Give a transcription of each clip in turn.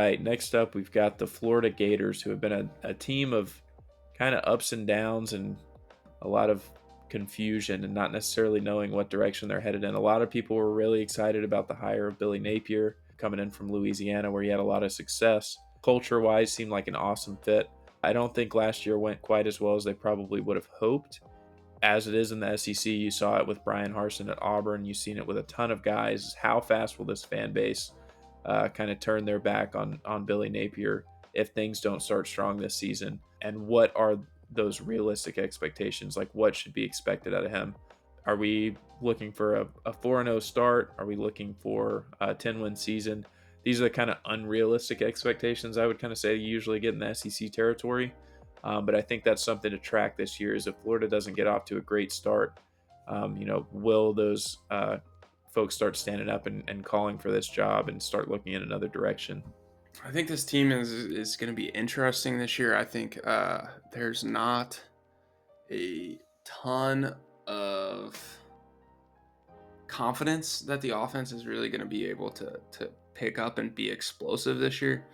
right, next up we've got the Florida Gators, who have been a team of kind of ups and downs and a lot of confusion and not necessarily knowing what direction they're headed in. A lot of people were really excited about the hire of Billy Napier coming in from Louisiana, where he had a lot of success. Culture wise, seemed like an awesome fit. I don't think last year went quite as well as they probably would have hoped. As it is in the SEC, you saw it with Brian Harsin at Auburn. You've seen it with a ton of guys. How fast will this fan base kind of turn their back on Billy Napier if things don't start strong this season? And what are those realistic expectations? Like, what should be expected out of him? Are we looking for a 4-0 start? Are we looking for a 10-win season? These are the kind of unrealistic expectations I would kind of say you usually get in the SEC territory. But I think that's something to track this year is if Florida doesn't get off to a great start, will those folks start standing up and calling for this job and start looking in another direction? I think this team is going to be interesting this year. I think there's not a ton of confidence that the offense is really going to be able to pick up and be explosive this year.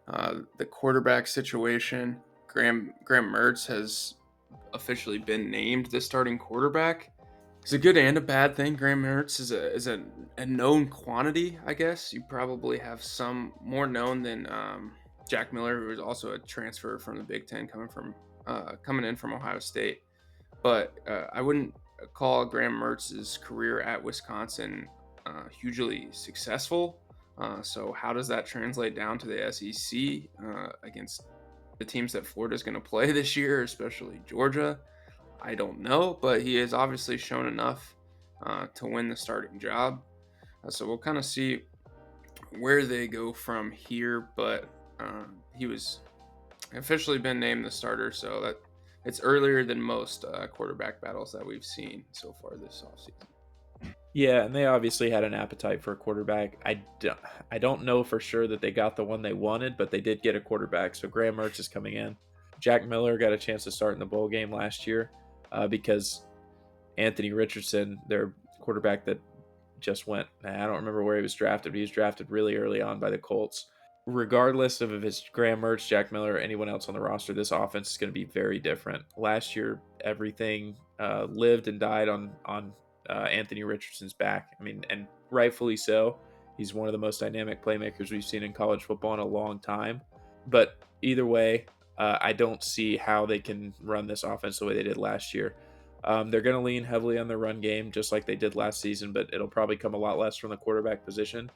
The quarterback situation, Graham Mertz has officially been named the starting quarterback. It's a good and a bad thing. Graham Mertz is a known quantity, I guess. You probably have some more known than Jack Miller, who is also a transfer from the Big Ten, coming in from Ohio State. But I wouldn't call Graham Mertz's career at Wisconsin hugely successful. So how does that translate down to the SEC against the teams that Florida is going to play this year, especially Georgia? I don't know, but he has obviously shown enough to win the starting job. So we'll kind of see where they go from here. But he was officially been named the starter, so that it's earlier than most quarterback battles that we've seen so far this offseason. Yeah, and they obviously had an appetite for a quarterback. I don't know for sure that they got the one they wanted, but they did get a quarterback. So Graham Mertz is coming in. Jack Miller got a chance to start in the bowl game last year because Anthony Richardson, their quarterback that just went, I don't remember where he was drafted, but he was drafted really early on by the Colts. Regardless of if it's Graham Mertz, Jack Miller, or anyone else on the roster, this offense is going to be very different. Last year, everything lived and died on Anthony Richardson's back. I mean, and rightfully so. He's one of the most dynamic playmakers we've seen in college football in a long time. But either way, I don't see how they can run this offense the way they did last year. They're going to lean heavily on the run game, just like they did last season, but it'll probably come a lot less from the quarterback position.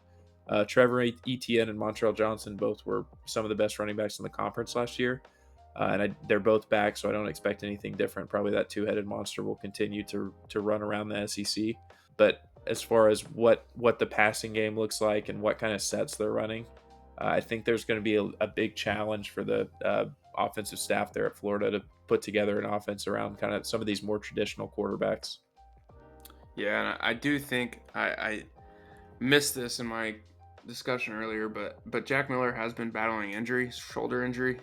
Trevor Etienne and Montreal Johnson both were some of the best running backs in the conference last year. They're both back, so I don't expect anything different. Probably that two-headed monster will continue to run around the SEC. But as far as what the passing game looks like and what kind of sets they're running, I think there's going to be a big challenge for the offensive staff there at Florida to put together an offense around kind of some of these more traditional quarterbacks. Yeah, and I do think I missed this in my discussion earlier, but Jack Miller has been battling injury, shoulder injury,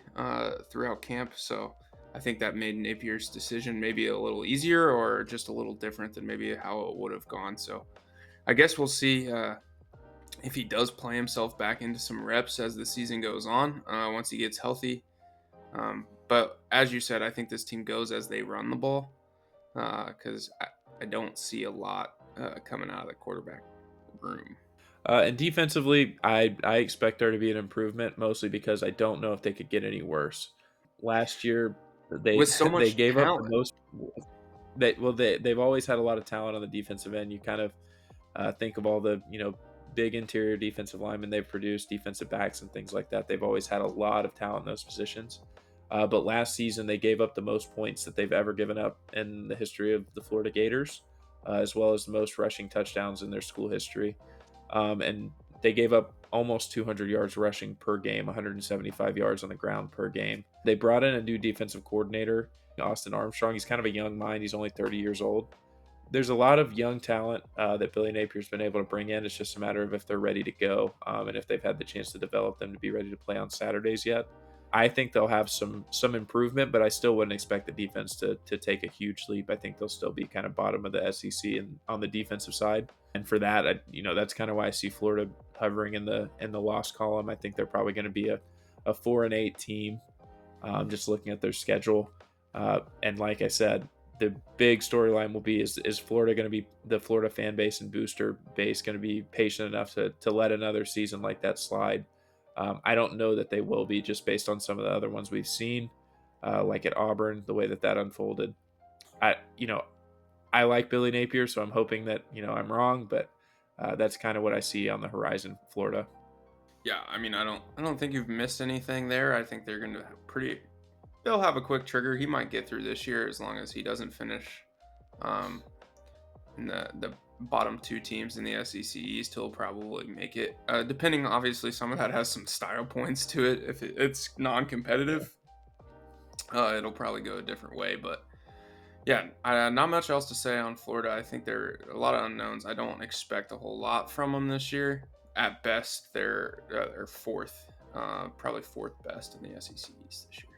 throughout camp. So I think that made Napier's decision maybe a little easier or just a little different than maybe how it would have gone. So I guess we'll see if he does play himself back into some reps as the season goes on, once he gets healthy. But as you said, I think this team goes as they run the ball because I don't see a lot coming out of the quarterback room. And defensively, I expect there to be an improvement, mostly because I don't know if they could get any worse. Last year, they With so they much gave up the talent. most. They've always had a lot of talent on the defensive end. You kind of think of all the big interior defensive linemen they've produced, defensive backs and things like that. They've always had a lot of talent in those positions. But last season, they gave up the most points that they've ever given up in the history of the Florida Gators, as well as the most rushing touchdowns in their school history. And they gave up almost 200 yards rushing per game, 175 yards on the ground per game. They brought in a new defensive coordinator, Austin Armstrong. He's kind of a young mind. He's only 30 years old. There's a lot of young talent that Billy Napier's been able to bring in. It's just a matter of if they're ready to go and if they've had the chance to develop them to be ready to play on Saturdays yet. I think they'll have some improvement, but I still wouldn't expect the defense to take a huge leap. I think they'll still be kind of bottom of the SEC and on the defensive side. And for that, that's kind of why I see Florida hovering in the loss column. I think they're probably going to be a 4-8 team. Just looking at their schedule, and like I said, the big storyline will be is Florida going to be the Florida fan base and booster base going to be patient enough to let another season like that slide? I don't know that they will be, just based on some of the other ones we've seen, like at Auburn, the way that unfolded. I you know I like Billy Napier, so I'm hoping that I'm wrong, but that's kind of what I see on the horizon for Florida. Yeah, I mean, I don't think you've missed anything there. I think they're going to have pretty. They'll have a quick trigger. He might get through this year as long as he doesn't finish um, in the bottom two teams in the SEC East. He'll probably make it. Depending, obviously, some of that has some style points to it. If it's non-competitive, it'll probably go a different way. But yeah, not much else to say on Florida. I think there are a lot of unknowns. I don't expect a whole lot from them this year. At best, they're fourth, probably fourth best in the SEC East this year.